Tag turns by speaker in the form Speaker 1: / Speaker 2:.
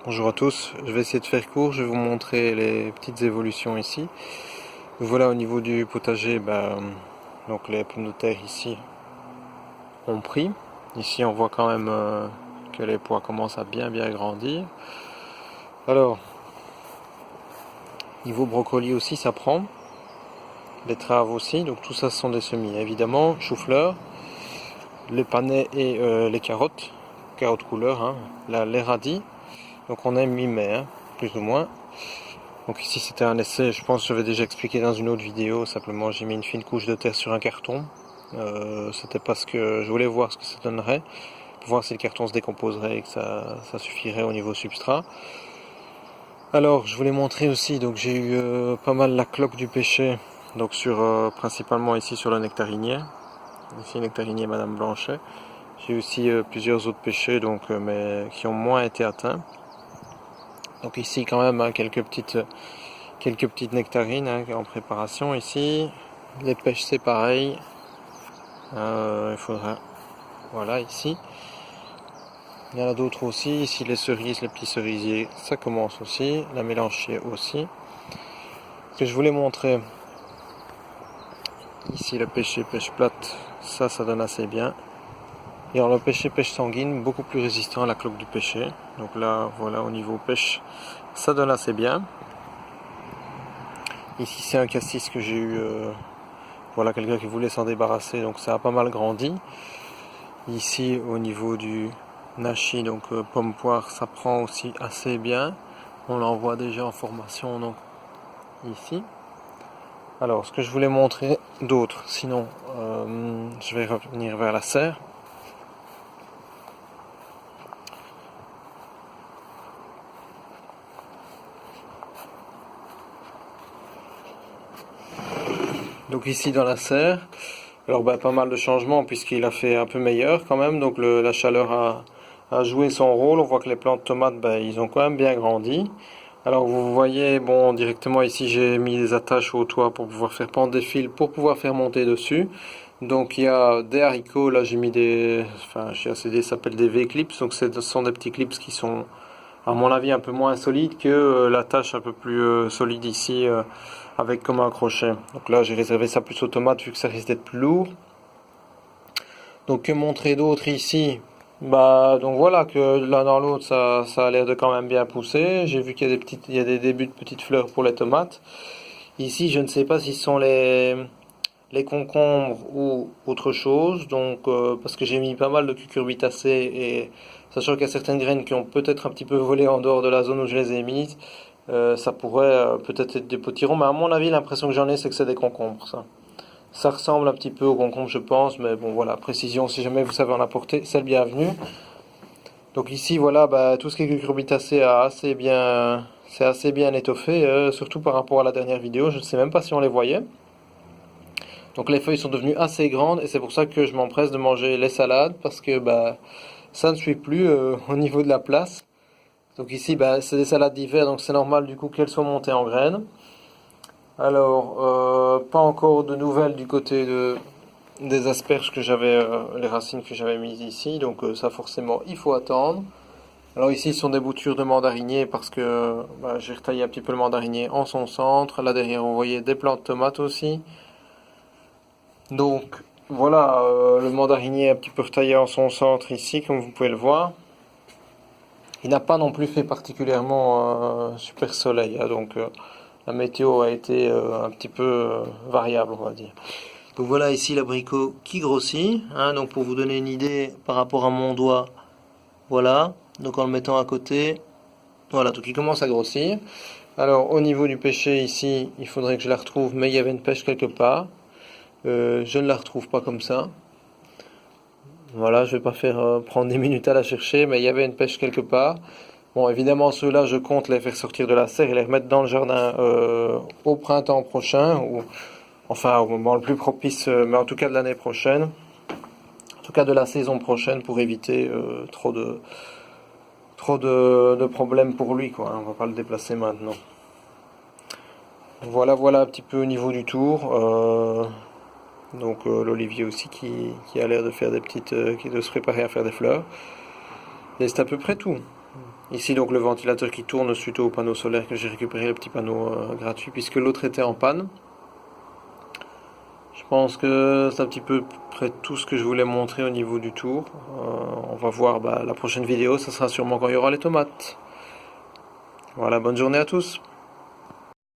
Speaker 1: Bonjour à tous, je vais essayer de faire court, je vais vous montrer les petites évolutions ici. Voilà au niveau du potager, donc les pommes de terre ici ont pris. Ici on voit quand même que les pois commencent à bien grandir. Alors, niveau brocoli aussi ça prend, betteraves aussi, donc tout ça ce sont des semis. Évidemment, chou-fleur, les panais et les carottes couleur, hein, les radis. Donc on est mi-mai, hein, plus ou moins. Donc ici c'était un essai, je pense que j'avais déjà expliqué dans une autre vidéo, simplement j'ai mis une fine couche de terre sur un carton. C'était parce que je voulais voir ce que ça donnerait, pour voir si le carton se décomposerait et que ça suffirait au niveau substrat. Alors je voulais montrer aussi, donc j'ai eu pas mal la cloque du pêcher, donc principalement ici sur le nectarinier. Ici nectarinier Madame Blanchet. J'ai aussi plusieurs autres pêchers mais qui ont moins été atteints. Donc ici quand même hein, quelques petites nectarines hein, en préparation ici. Les pêches c'est pareil. Il faudra. Voilà ici. Il y en a d'autres aussi. Ici les cerises, les petits cerisiers, ça commence aussi. La mélanchier aussi. Ce que je voulais montrer. Ici le pêcher pêche plate, ça donne assez bien. Et alors le pêcher pêche sanguine, beaucoup plus résistant à la cloque du pêcher. Donc là voilà au niveau pêche, ça donne assez bien. Ici c'est un cassis que j'ai eu, voilà quelqu'un qui voulait s'en débarrasser, donc ça a pas mal grandi. Ici au niveau du nashi, donc pomme poire, ça prend aussi assez bien. On l'envoie déjà en formation donc ici. Alors ce que je voulais montrer d'autre, sinon je vais revenir vers la serre. Donc ici dans la serre, alors pas mal de changements puisqu'il a fait un peu meilleur quand même, donc la chaleur a joué son rôle. On voit que les plantes de tomates, ils ont quand même bien grandi. Alors vous voyez, bon directement ici j'ai mis des attaches au toit pour pouvoir faire pendre des fils, pour pouvoir faire monter dessus. Donc il y a des haricots, là j'ai mis ça s'appelle des V-clips, donc ce sont des petits clips qui sont à mon avis un peu moins solides que l'attache un peu plus solide ici avec comme un crochet. Donc là j'ai réservé ça plus aux tomates vu que ça risque d'être plus lourd. Donc que montrer d'autre ici? Donc voilà que l'un dans l'autre ça a l'air de quand même bien pousser. J'ai vu qu'il y a il y a des débuts de petites fleurs pour les tomates. Ici je ne sais pas si ce sont les concombres ou autre chose. Donc parce que j'ai mis pas mal de cucurbitacées et sachant qu'il y a certaines graines qui ont peut-être un petit peu volé en dehors de la zone où je les ai mises, ça pourrait peut-être être des potirons. Mais à mon avis l'impression que j'en ai c'est que c'est des concombres ça. Ça ressemble un petit peu au concombre, je pense, mais bon, voilà, précision, si jamais vous savez en apporter, c'est le bienvenu. Donc ici, voilà, tout ce qui est cucurbitacé c'est assez bien étoffé, surtout par rapport à la dernière vidéo, je ne sais même pas si on les voyait. Donc les feuilles sont devenues assez grandes et c'est pour ça que je m'empresse de manger les salades, parce que ça ne suit plus au niveau de la place. Donc ici, c'est des salades d'hiver, donc c'est normal du coup qu'elles soient montées en graines. Alors, pas encore de nouvelles du côté des asperges que j'avais, les racines que j'avais mises ici, donc ça forcément il faut attendre. Alors ici ce sont des boutures de mandarinier parce que j'ai retaillé un petit peu le mandarinier en son centre. Là derrière vous voyez des plants de tomates aussi. Donc voilà le mandarinier un petit peu retaillé en son centre ici comme vous pouvez le voir. Il n'a pas non plus fait particulièrement super soleil, hein, donc la météo a été un petit peu variable on va dire. Donc voilà ici l'abricot qui grossit, hein, donc pour vous donner une idée par rapport à mon doigt, voilà, donc en le mettant à côté, voilà, donc il commence à grossir. Alors au niveau du pêcher ici, il faudrait que je la retrouve, mais il y avait une pêche quelque part. Je ne la retrouve pas comme ça. Voilà, je vais pas faire prendre des minutes à la chercher, mais il y avait une pêche quelque part. Bon, évidemment, ceux-là, je compte les faire sortir de la serre et les remettre dans le jardin au printemps prochain, ou enfin au moment le plus propice, mais en tout cas de l'année prochaine. En tout cas de la saison prochaine pour éviter trop de problèmes pour lui, quoi. On va pas le déplacer maintenant. Voilà un petit peu au niveau du tour. L'olivier aussi qui a l'air de faire des petites, qui de se préparer à faire des fleurs. Et c'est à peu près tout. Ici donc le ventilateur qui tourne suite au panneau solaire que j'ai récupéré, le petit panneau gratuit, puisque l'autre était en panne. Je pense que c'est un petit peu près tout ce que je voulais montrer au niveau du tour. On va voir la prochaine vidéo, ça sera sûrement quand il y aura les tomates. Voilà, bonne journée à tous.